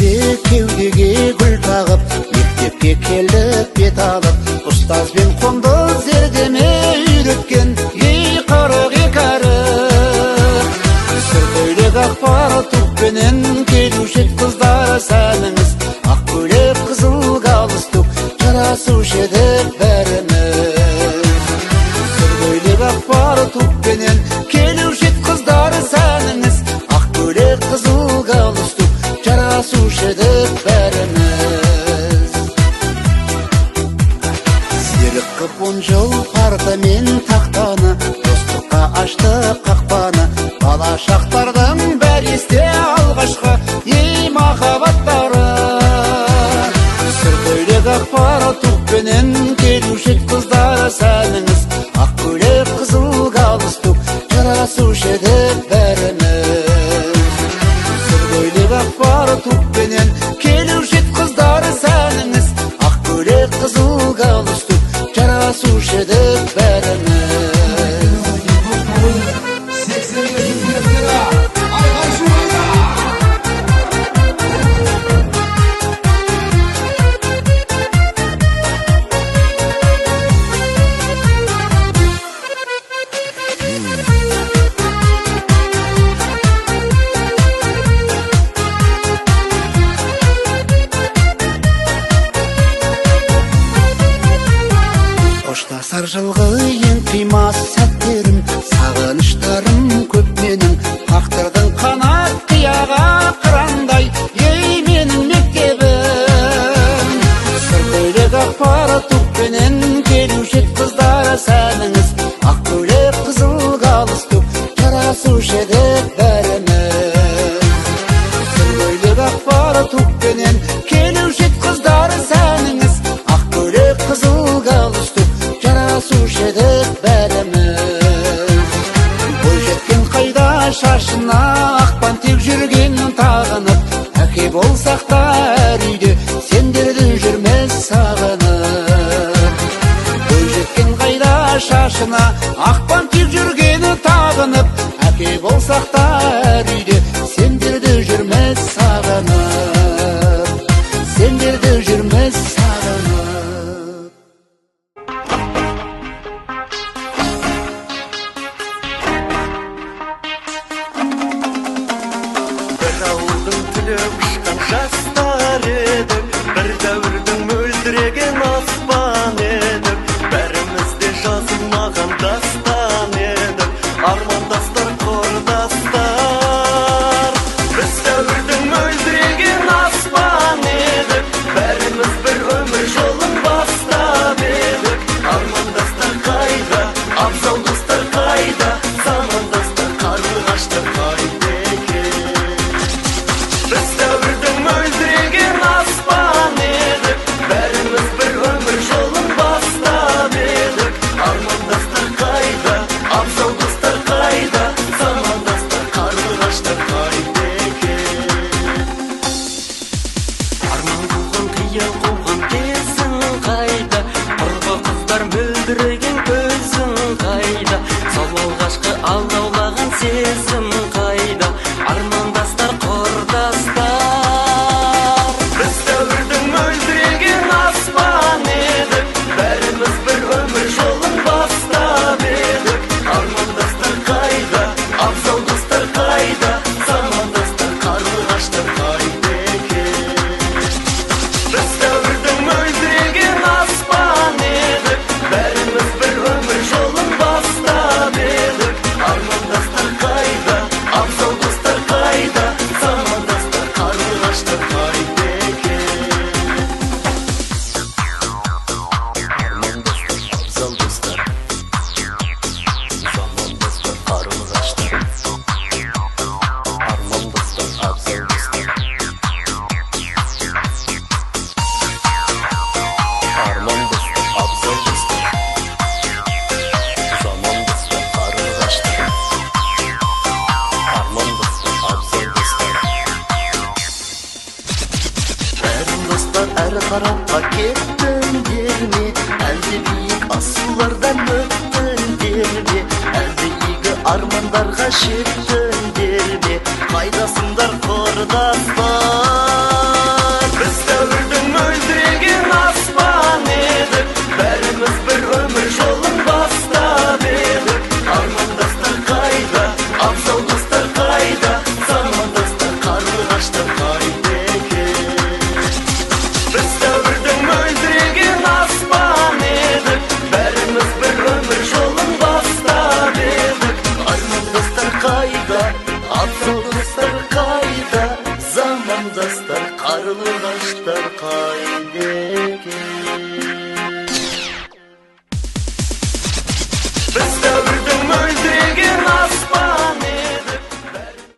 Кешінде кеудеге гүл тағып, мектепке келдік бет алып, ұстазбен қоңды зердеме үйреткен ей қырық екі әрі. Сүркөйлек ақпар түкпенен келуші қыздар сәніңіз, ақ көйлек қызыл галстук жарасушы еді бәріміз. Сүркөйлек ақпар түкпенен келуші қыздар сәніңіз, ақ көйлек қызыл галстук жарасушы еді бәріміз. Серік қып 10 жыл парта мен тақтаны, достыққа ашты қақпаны, бала шақтардың бәр есте алғашқы ей махаббаттары. Сүркөйлек ақпар түкпенен келуші қыздар сәніңіз, ақ көйлек қызыл галстук жарасушы еді бәріміз. Сүркөйлек ақпар түкпенен келуші қыздар сәніңіз, ақ көйлек қызыл галстук жарасушы еді бәріміз. Қоштасар жылғы ең қимас сәттерім, сағыныштарым көп менің, тағдырдың қанат қияға қырандай ей менің мектебім. Сүркөйлек ақпар түкпенен келуші қыздар сәніңіз, ақ көйлек қызыл галстук жарасушы еді бәріміз. Сүркөйлек ақпар түкпенен келуші қыздар сәніңіз, ақ көйлек қызыл галстук жарасушы еді бәріміз. Бойжеткен қайда шашына ақпан тек жүрген тағынып, әке болсақ та әр үйде сендерді жүрмес сағынып. Бойжеткен қайда шашына ақпан тек жүрген тағынып, әке болсақ та әр үйде сендерді жүрмес сағынып, сендерді жүрмес сағынып. Жастар едік, бір дәуірдің мөлдіреген аспан едік, бәріміз де жазылмаған дастан едік, армандастар құрдастар. Біз дәуірдің мөлдіреген аспан едік, бәріміз бір өмір жолын бастап едік, армандастар қайда, абзал достар қайда, замандастар қарлығаштар қайда екен. Біз дәуірдің мөлдіреген аспан едік, бәріміз бір өмір жолын бастап едік, армандастар қайда, абзал достар қайда, замандастар қарлығаштар қайда екен. Арман қуған қиял қуған кезің қайда, құрбы қыздар мөлдіреген көзің қайда, сол алғашқы алдаулаған сезім қайда, армандастар құрдастар. Біз дәуірдің мөлдіреген аспан едік, бәріміз бір өмір жолын бастап едік, армандастар қайда, абзал достар қайда, замандастар қарлығаштар қайда екен. Біз дәуірдің мөлдіреген аспан едік, бәріміз бір өмір жолын бастап едік, армандастар қайда, абзал достар қайда, замандастар қарлығаштар қайда екен. Армандастар, абзал достар, замандастар қарлығаштар. Армандастар, абзал достар, армандастар, абзал достар, замандастар қарлығаштар. Армандастар, абзал достар. Бәрін достар әрі тарапқа кеттіңдер ме, әлде биік асулардан өттіңдер ме, әлде игі армандарға жеттіңдер ме, қайдасыңдар құрдастар. қарлығаштар қайда